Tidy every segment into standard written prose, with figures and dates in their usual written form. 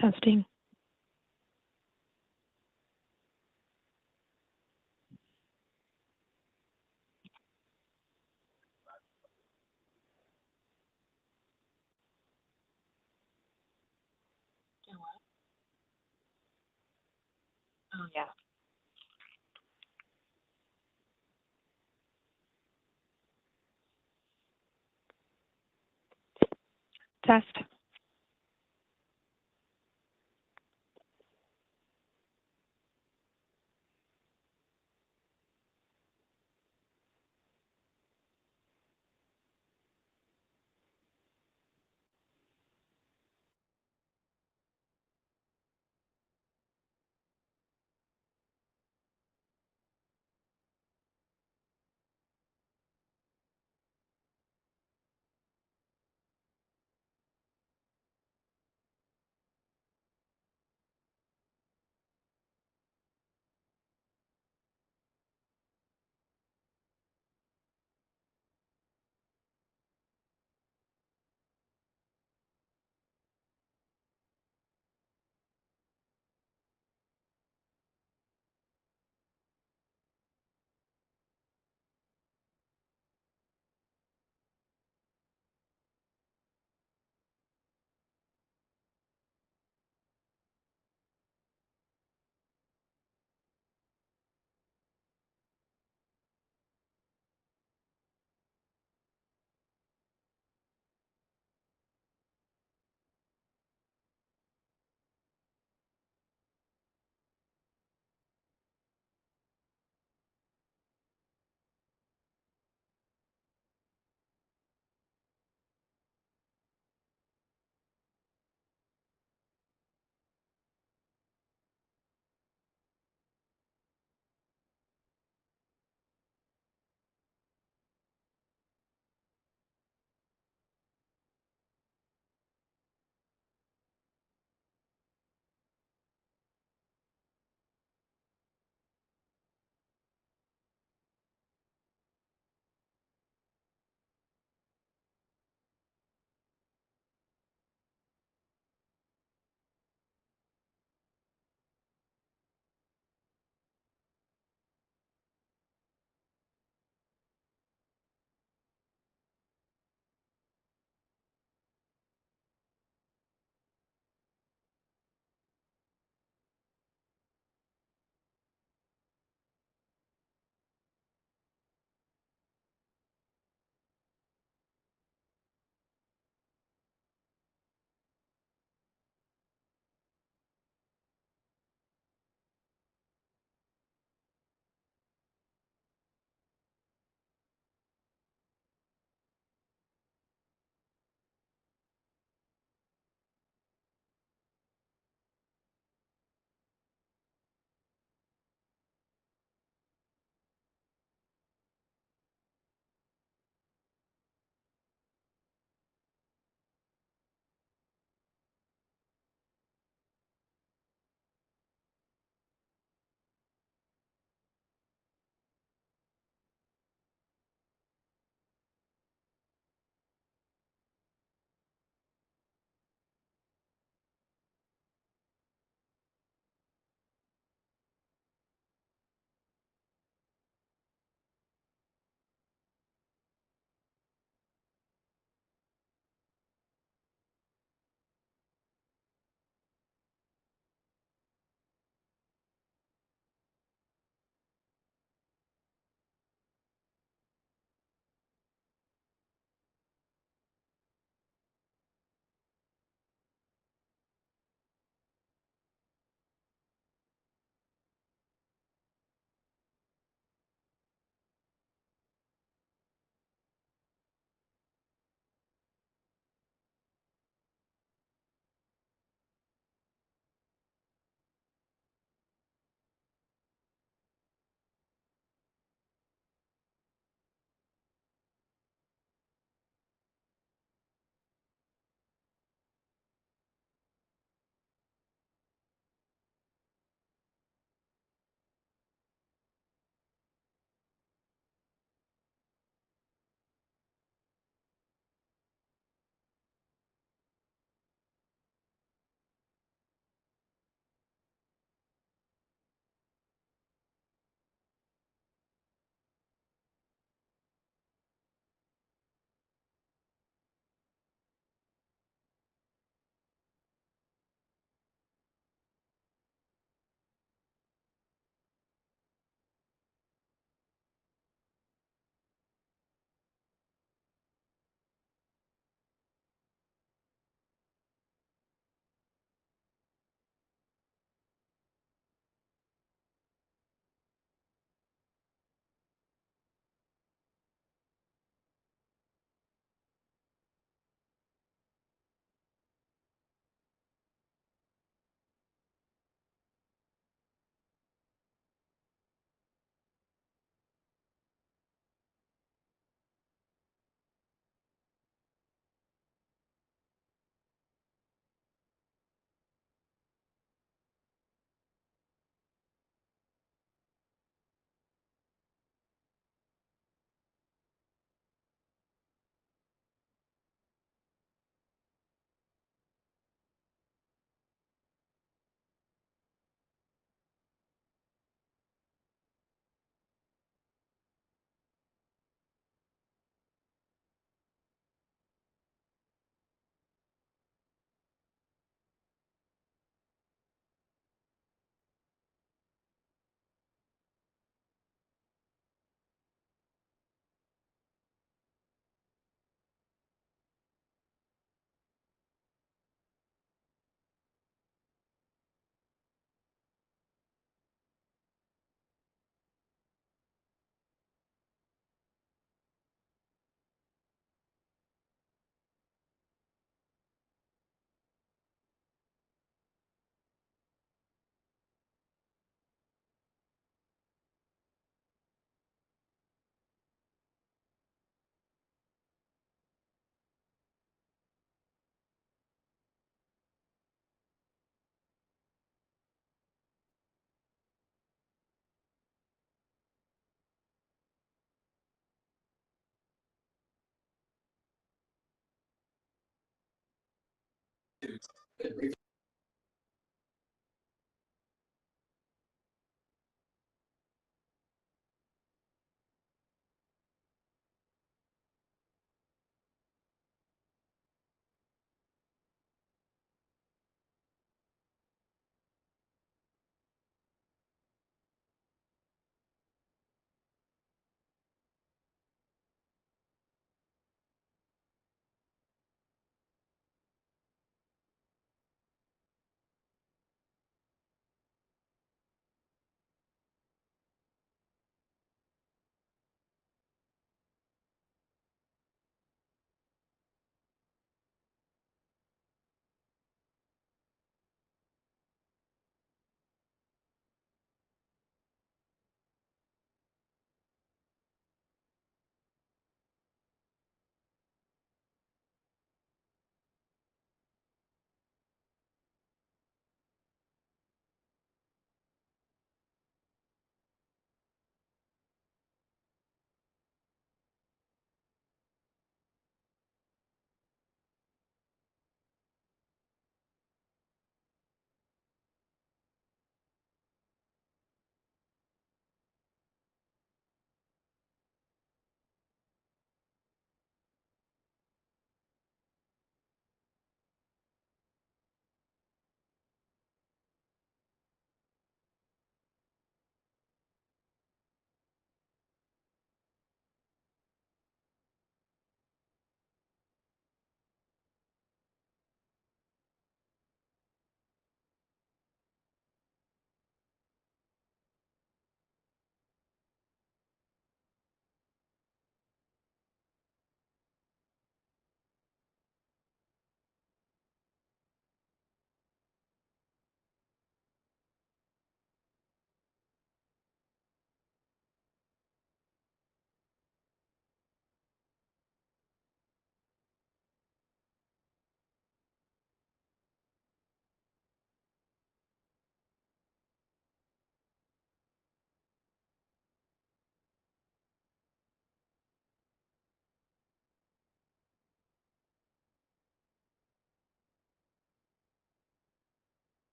Testing. Oh, yeah. Test.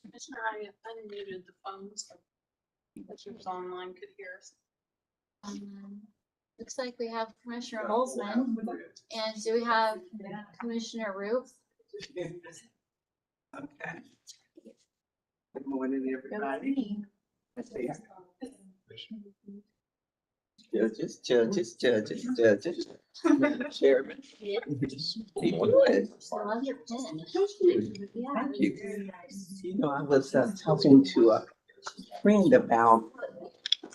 Commissioner, I unmuted the phone so that you was online could hear us. Looks like we have Commissioner Holzman, and do we have Commissioner Roop? Okay. Good morning, everybody. Judges, Madam Chairman. I love your pen. Yeah. Thank you. You know, I was talking to a friend about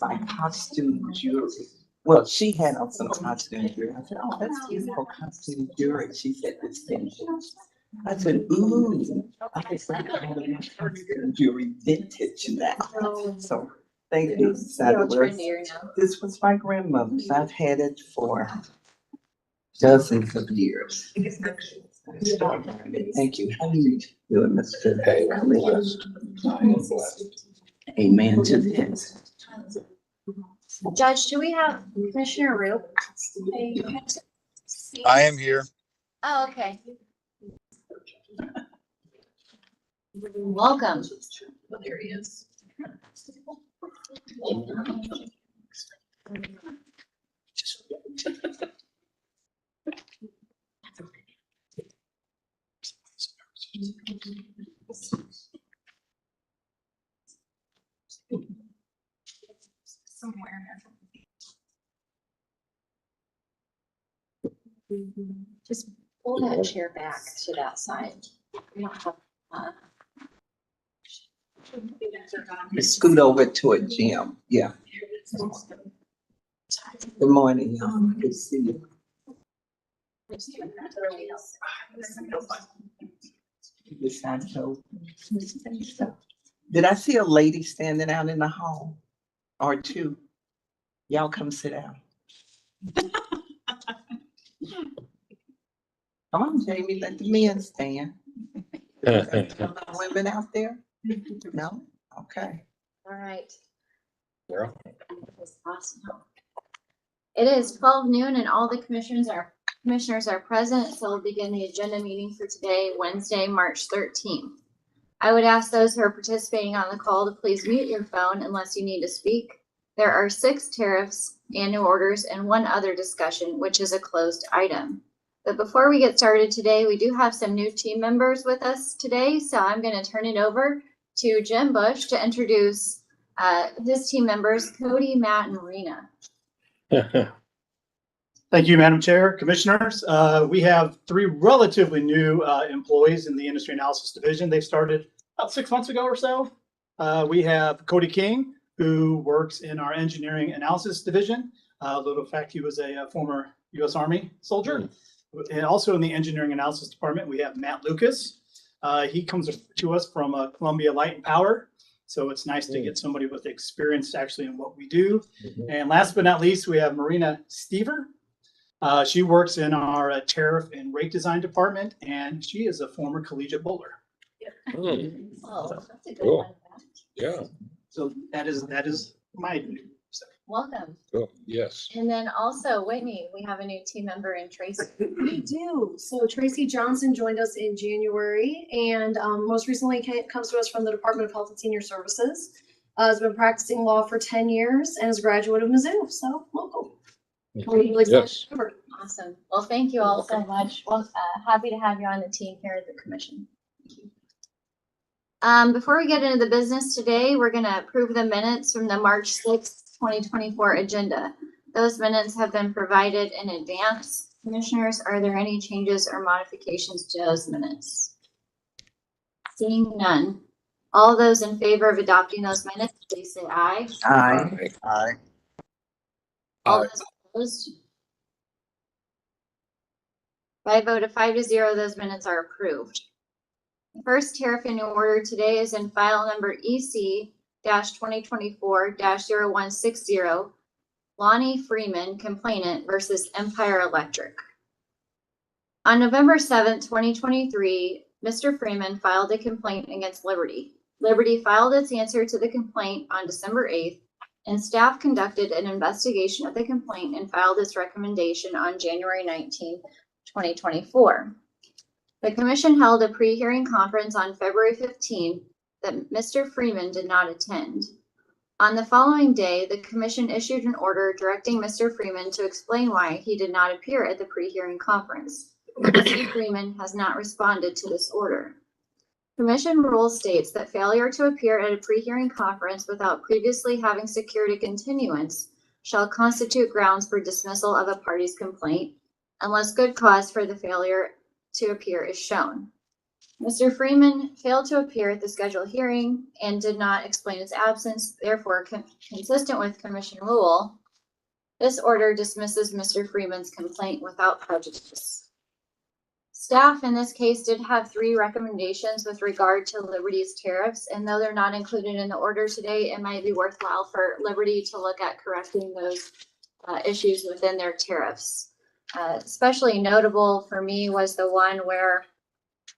my costume jewelry. Well, she had on some costume jewelry. I said, oh, that's beautiful costume jewelry. She said, it's vintage. I said, ooh, I guess I call my costume jewelry vintage now. So thank you. This was my grandmother's. I've had it for dozens of years. Thank you. How are you doing, Mr. Hey, I'm blessed. I am blessed. Amen to this. Judge, do we have Commissioner Roop? I am here. Oh, okay. Welcome. There he is. Somewhere. Just pull that chair back to that side. We don't have, Scoot over to a gym. Yeah. Good morning, y'all. Good to see you. This I told. Did I see a lady standing out in the hall? Or two? Y'all come sit down. Come on, Jamie, let the men stand. Women out there? No? Okay. all right. Yeah. That's awesome. It is 12 noon and all the commissioners are present, so we'll begin the agenda meeting for today, Wednesday, March 13th. I would ask those who are participating on the call to please mute your phone unless you need to speak. There are 6 tariffs and new orders and 1 other discussion, which is a closed item. But before we get started today, we do have some new team members with us today, so I'm going to turn it over to Jim Bush to introduce his team members, Cody, Matt, and Marina. Thank you, Madam Chair, Commissioners. We have 3 relatively new employees in the Industry Analysis Division. They started about 6 months ago or so. We have Cody King, who works in our Engineering Analysis Division. Little fact, he was a former U.S. Army soldier. And also in the Engineering Analysis Department, we have Matt Lucas. He comes to us from Columbia Light and Power. So it's nice to get somebody with experience actually in what we do. And last but not least, we have Marina Stever. She works in our tariff and rate design department, and she is a former collegiate bowler. Oh, that's a good Cool. one. Yeah, So that is my new. Welcome. cool. Yes. And then also, Whitney, we have a new team member in Tracy. We do. So Tracy Johnson joined us in January and most recently comes to us from the Department of Health and Senior Services. Has been practicing law for 10 years and is a graduate of Mizzou, so welcome. We're really excited Yes. to have her. Awesome. Well, thank you all so much. Well, happy to have you on the team here at the commission. Before we get into the business today, we're going to approve the minutes from the March 6th, 2024 agenda. Those minutes have been provided in advance. Commissioners, are there any changes or modifications to those minutes? Seeing none. All those in favor of adopting those minutes, please say aye. Aye. Aye. All Aye. those opposed? By a vote of 5-0, those minutes are approved. The first tariff in order today is in file number EC-2024-0160, Lonnie Freeman, complainant versus Empire Electric. On November 7th, 2023, Mr. Freeman filed a complaint against Liberty. Liberty filed its answer to the complaint on December 8th, and staff conducted an investigation of the complaint and filed its recommendation on January 19, 2024. The commission held a pre-hearing conference on February 15 that Mr. Freeman did not attend. On the following day, the commission issued an order directing Mr. Freeman to explain why he did not appear at the pre-hearing conference. Mr. Freeman has not responded to this order. Commission rule states that failure to appear at a pre-hearing conference without previously having secured a continuance shall constitute grounds for dismissal of a party's complaint unless good cause for the failure to appear is shown. Mr. Freeman failed to appear at the scheduled hearing and did not explain his absence. Therefore, consistent with commission rule, this order dismisses Mr. Freeman's complaint without prejudice. Staff in this case did have 3 recommendations with regard to Liberty's tariffs, and though they're not included in the order today, it might be worthwhile for Liberty to look at correcting those issues within their tariffs. Especially notable for me was the one where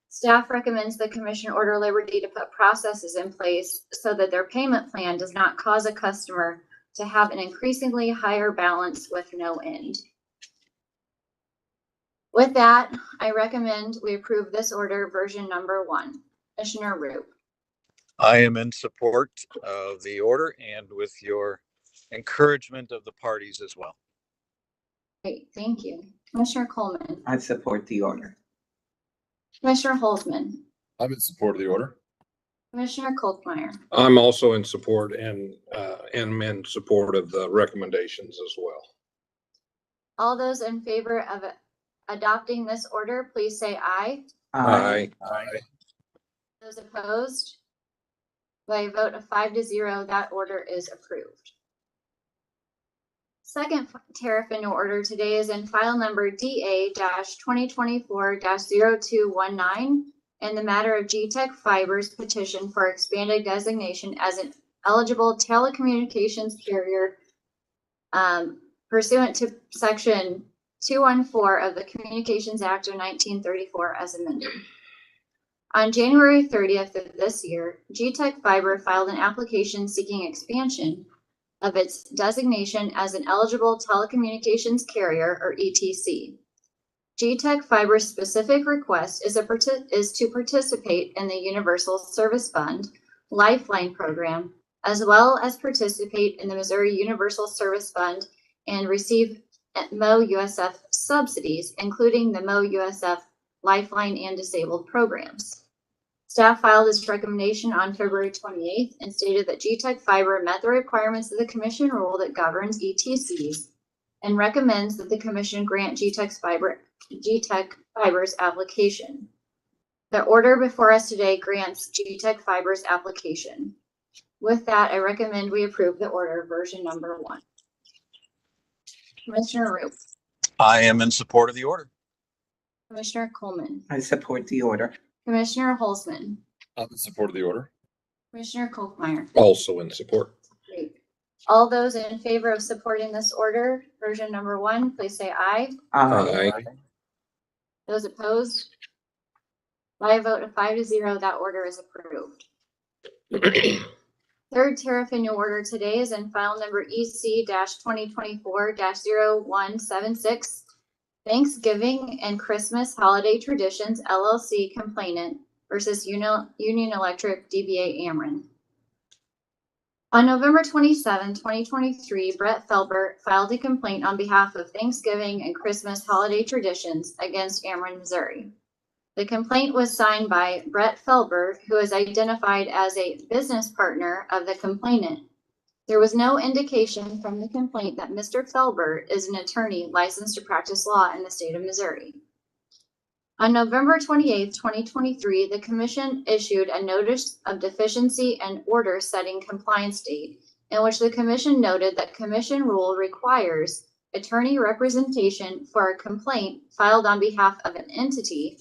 staff recommends the commission order Liberty to put processes in place so that their payment plan does not cause a customer to have an increasingly higher balance with no end. With that, I recommend we approve this order version number 1. Commissioner Roop. I am in support of the order and with your encouragement of the parties as well. Great, thank you. Commissioner Coleman. I support the order. Commissioner Holzman. I'm in support of the order. Commissioner Kolkmeyer. I'm also in support and am in support of the recommendations as well. All those in favor of adopting this order, please say aye. Aye. Those opposed? By a vote of 5-0, that order is approved. Second tariff annual order today is in file number DA-2024-0219 in the matter of GTech Fiber's petition for expanded designation as an eligible telecommunications carrier pursuant to section 214 of the Communications Act of 1934 as amended. On January 30th of this year, GTech Fiber filed an application seeking expansion of its designation as an eligible telecommunications carrier, or ETC. GTech Fiber's specific request is to participate in the Universal Service Fund Lifeline program, as well as participate in the Missouri Universal Service Fund and receive mo.gov subsidies, including the mo.gov Lifeline and Disabled programs. Staff filed its recommendation on February 28th and stated that GTech Fiber met the requirements of the commission rule that governs ETCs and recommends that the commission grant GTech Fiber's application. The order before us today grants GTech Fiber's application. With that, I recommend we approve the order version number 1. Commissioner Roop. I am in support of the order. Commissioner Coleman. I support the order. Commissioner Holzman. I'm in support of the order. Commissioner Kolkmeyer. Also in support. Great. All those in favor of supporting this order, version number 1, please say aye. Aye. Those opposed? By a vote of 5-0, that order is approved. Third tariff annual order today is in file number EC-2024-0176. Thanksgiving and Christmas Holiday Traditions LLC complainant versus Union Electric DBA Ameren. On November 27, 2023, Brett Felber filed a complaint on behalf of Thanksgiving and Christmas Holiday Traditions against Ameren, Missouri. The complaint was signed by Brett Felber, who is identified as a business partner of the complainant. There was no indication from the complaint that Mr. Felber is an attorney licensed to practice law in the state of Missouri. On November 28, 2023, the commission issued a notice of deficiency and order setting compliance date, in which the commission noted that commission rule requires attorney representation for a complaint filed on behalf of an entity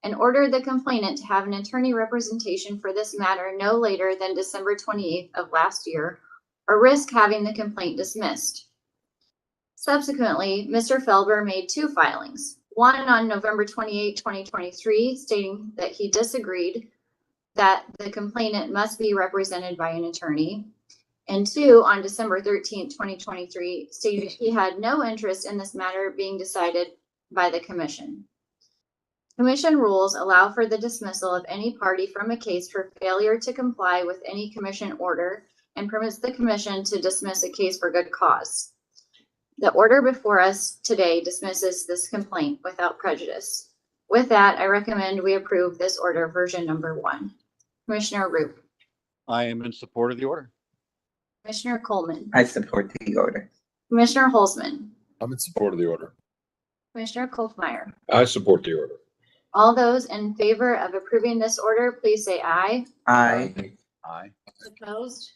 and ordered the complainant to have an attorney representation for this matter no later than December 28th of last year, or risk having the complaint dismissed. Subsequently, Mr. Felber made 2 filings, one on November 28, 2023, stating that he disagreed that the complainant must be represented by an attorney, and 2 on December 13, 2023, stating he had no interest in this matter being decided by the commission. Commission rules allow for the dismissal of any party from a case for failure to comply with any commission order and permits the commission to dismiss a case for good cause. The order before us today dismisses this complaint without prejudice. With that, I recommend we approve this order version number 1. Commissioner Roop, I am in support of the order. Commissioner Coleman, I support the order. Commissioner Holzman, I'm in support of the order. Commissioner Kolkmeyer. I support the order. All those in favor of approving this order, please say aye. Aye. Aye. Opposed?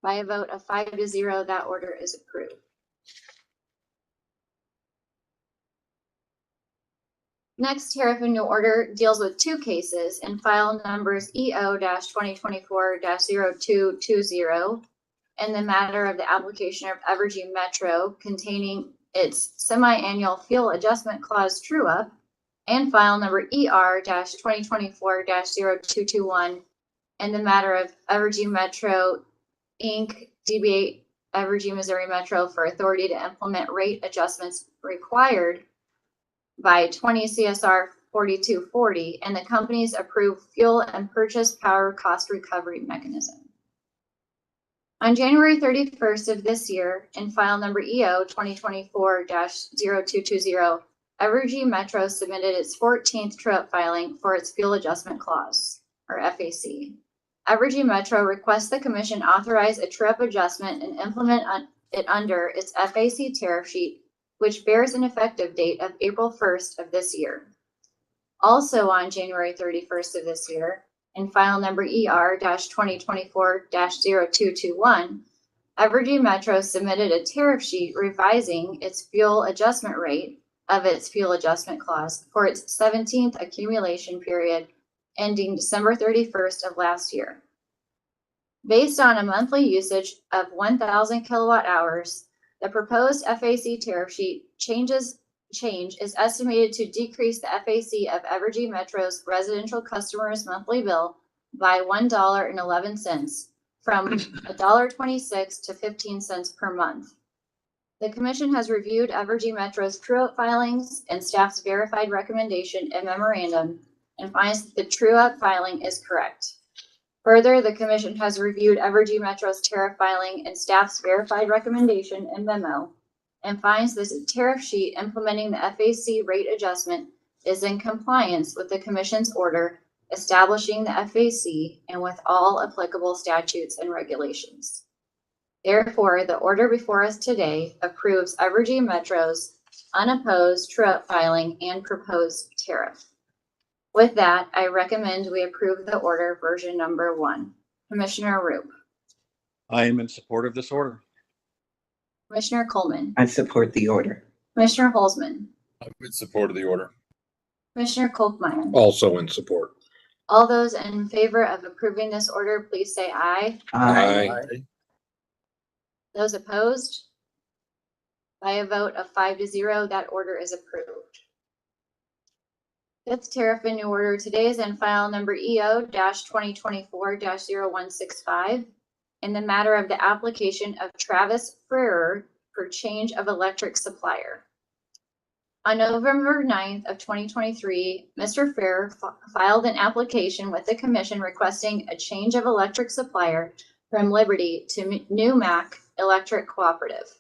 By a vote of 5-0, that order is approved. Next tariff and new order deals with 2 cases in file numbers EO-2024-0220 in the matter of the application of Evergy Metro containing its semi-annual fuel adjustment clause true-up, and file number ER-2024-0221 in the matter of Evergy Metro Inc., DBA Evergy Missouri Metro for authority to implement rate adjustments required by 20 CSR 4240 and the company's approved fuel and purchase power cost recovery mechanism. On January 31st of this year, in file number EO 2024-0220, Evergy Metro submitted its 14th true-up filing for its fuel adjustment clause, or FAC. Evergy Metro requests the commission authorize a true-up adjustment and implement it under its FAC tariff sheet, which bears an effective date of April 1st of this year. Also on January 31st of this year, in file number ER-2024-0221, Evergy Metro submitted a tariff sheet revising its fuel adjustment rate of its fuel adjustment clause for its 17th accumulation period ending December 31st of last year. Based on a monthly usage of 1,000 kilowatt hours, the proposed FAC tariff sheet change is estimated to decrease the FAC of Evergy Metro's residential customers' monthly bill by $1.11 from $1.26 to 15 cents per month. The commission has reviewed Evergy Metro's true-up filings and staff's verified recommendation and memorandum and finds that the true-up filing is correct. Further, the commission has reviewed Evergy Metro's tariff filing and staff's verified recommendation and memo and finds this tariff sheet implementing the FAC rate adjustment is in compliance with the commission's order establishing the FAC and with all applicable statutes and regulations. Therefore, the order before us today approves Evergy Metro's unopposed true-up filing and proposed tariff. With that, I recommend we approve the order version number 1. Commissioner Roop, I am in support of this order. Commissioner Coleman, I support the order. Commissioner Holzman, I'm in support of the order. Commissioner Kolkmeyer. Also in support. All those in favor of approving this order, please say aye. Aye. Those opposed? By a vote of 5-0, that order is approved. 5th tariff and new order today is in file number EO-2024-0165 in the matter of the application of Travis Frerer for change of electric supplier. On November 9th of 2023, Mr. Frerer filed an application with the commission requesting a change of electric supplier from Liberty to New Mac Electric Cooperative.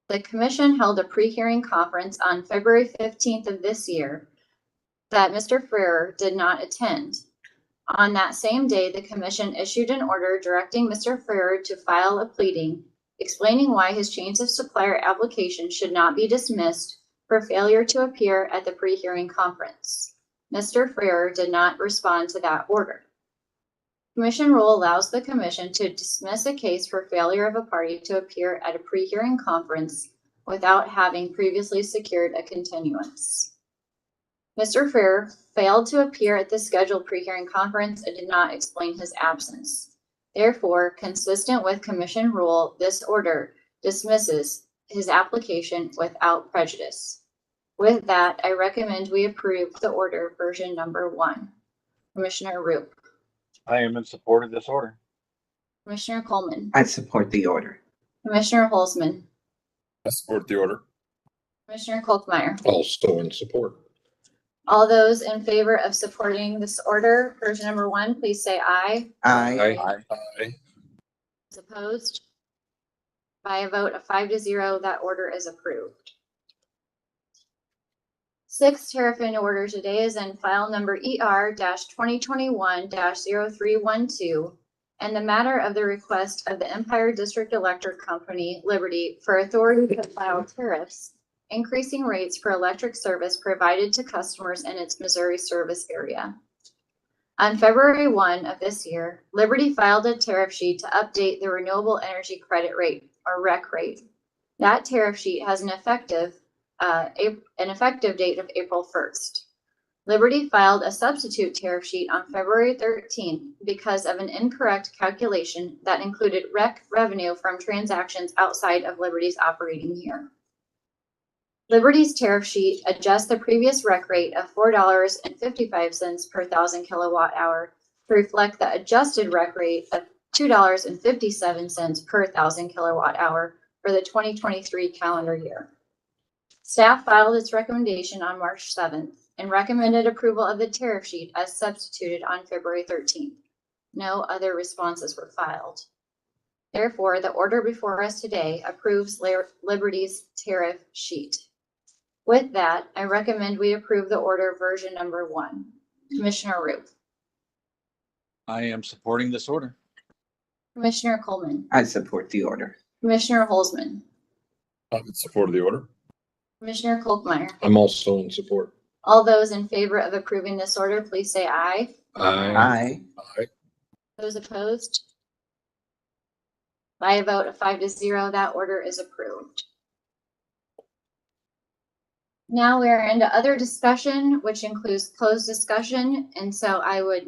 The commission held a pre-hearing conference on February 15th of this year that Mr. Frerer did not attend. On that same day, the commission issued an order directing Mr. Frerer to file a pleading explaining why his change of supplier application should not be dismissed for failure to appear at the pre-hearing conference. Mr. Frerer did not respond to that order. Commission rule allows the commission to dismiss a case for failure of a party to appear at a pre-hearing conference without having previously secured a continuance. Mr. Frerer failed to appear at the scheduled pre-hearing conference and did not explain his absence. Therefore, consistent with commission rule, this order dismisses his application without prejudice. With that, I recommend we approve the order version number 1. Commissioner Roop, I am in support of this order. Commissioner Coleman, I support the order. Commissioner Holzman, I support the order. Commissioner Kolkmeyer. Also in support. All those in favor of supporting this order, version number 1, please say aye. Aye. Aye. Those opposed? By a vote of 5-0, that order is approved. 6th tariff in order today is in file number ER-2021-0312, and the matter of the request of the Empire District Electric Company, Liberty, for authority to file tariffs, increasing rates for electric service provided to customers in its Missouri service area. On February 1 of this year, Liberty filed a tariff sheet to update the Renewable Energy Credit Rate, or REC rate. That tariff sheet has an effective date of April 1st. Liberty filed a substitute tariff sheet on February 13th because of an incorrect calculation that included REC revenue from transactions outside of Liberty's operating year. Liberty's tariff sheet adjusts the previous REC rate of $4.55 per 1,000 kilowatt hour to reflect the adjusted REC rate of $2.57 per 1,000 kilowatt hour for the 2023 calendar year. Staff filed its recommendation on March 7th and recommended approval of the tariff sheet as substituted on February 13th. No other responses were filed. Therefore, the order before us today approves Liberty's tariff sheet. With that, I recommend we approve the order version number 1. Commissioner Roop, I am supporting this order. Commissioner Coleman, I support the order. Commissioner Holzman, I'm in support of the order. Commissioner Kolkmeyer. I'm also in support. All those in favor of approving this order, please say aye. Aye. Aye. Those opposed? By a vote of 5-0, that order is approved. Now we are into other discussion, which includes closed discussion, and so I would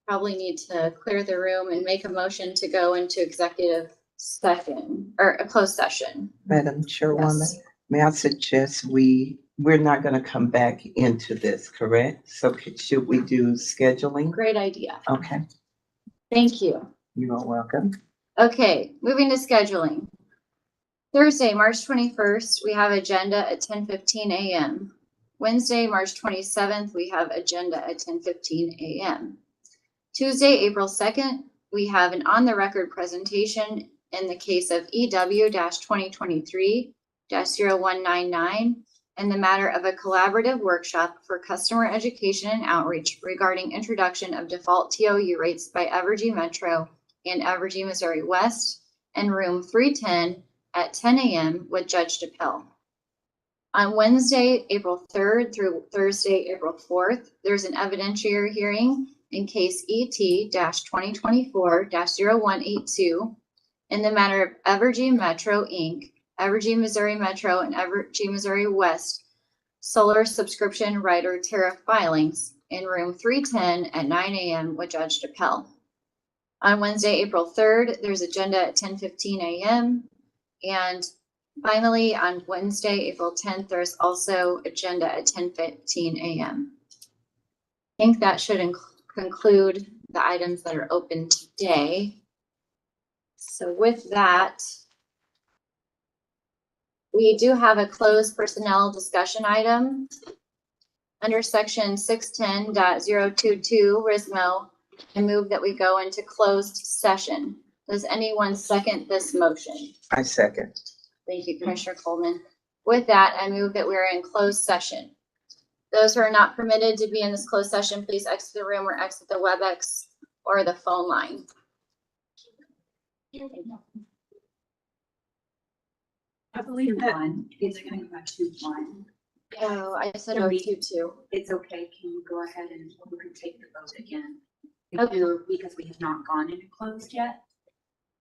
probably need to clear the room and make a motion to go into executive session, or a closed session. Madam Chairwoman, Yes. may I suggest we're not gonna come back into this, correct? So should we do scheduling? Great idea. Okay, Thank you. you are welcome. Okay, moving to scheduling. Thursday, March 21st, we have agenda at 10:15 a.m. Wednesday, March 27th, we have agenda at 10:15 a.m. Tuesday, April 2nd, we have an on-the-record presentation in the case of EW-2023-0199 and the matter of a collaborative workshop for customer education and outreach regarding introduction of default TOU rates by Evergy Metro and Evergy Missouri West, and room 310 at 10 a.m. with Judge DePell. On Wednesday, April 3rd through Thursday, April 4th, there's an evidentiary hearing in case ET-2024-0182 in the matter of Evergy Metro, Inc., Evergy Missouri Metro, and Evergy Missouri West solar subscription rider tariff filings in room 310 at 9 a.m. with Judge DePell. On Wednesday, April 3rd, there's agenda at 10:15 a.m. And finally, on Wednesday, April 10th, there's also agenda at 10:15 a.m. I think that should conclude the items that are open today. So with that, we do have a closed personnel discussion item. Under section 610.022 RISMO, I move that we go into closed session. Does anyone second this motion? I second. Thank you, Commissioner Coleman. With that, I move that we're in closed session. Those who are not permitted to be in this closed session, please exit the room or exit the WebEx or the phone line. I believe that it's going to go back to 1. Oh, I said Can we- 022. It's okay. Can you go ahead and we can take the vote again? Okay. Because we have not gone into closed yet.